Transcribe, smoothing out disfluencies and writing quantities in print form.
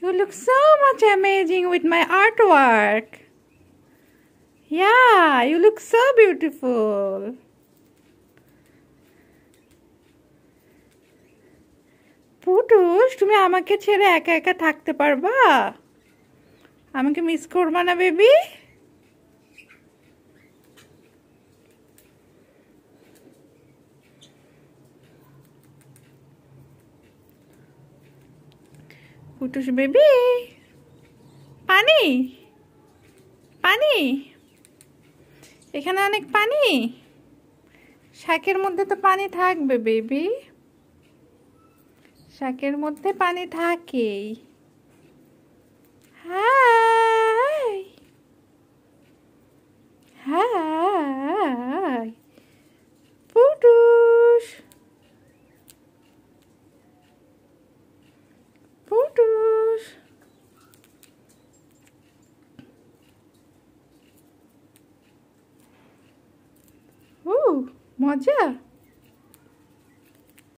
You look so much amazing with my artwork. Yeah, you look so beautiful. Putus, তুমি আমাকে ছেড়ে একা একা থাকতে পারবা? আমাকে মিস করবা না বেবি? পুটুস বেবি, পানি পানি, এখানে অনেক পানি। শাকের মধ্যে তো পানি থাকবে বেবি, শাকের মধ্যে পানি থাকেই। হাই হাই পুটুস, পুটুস। মজা।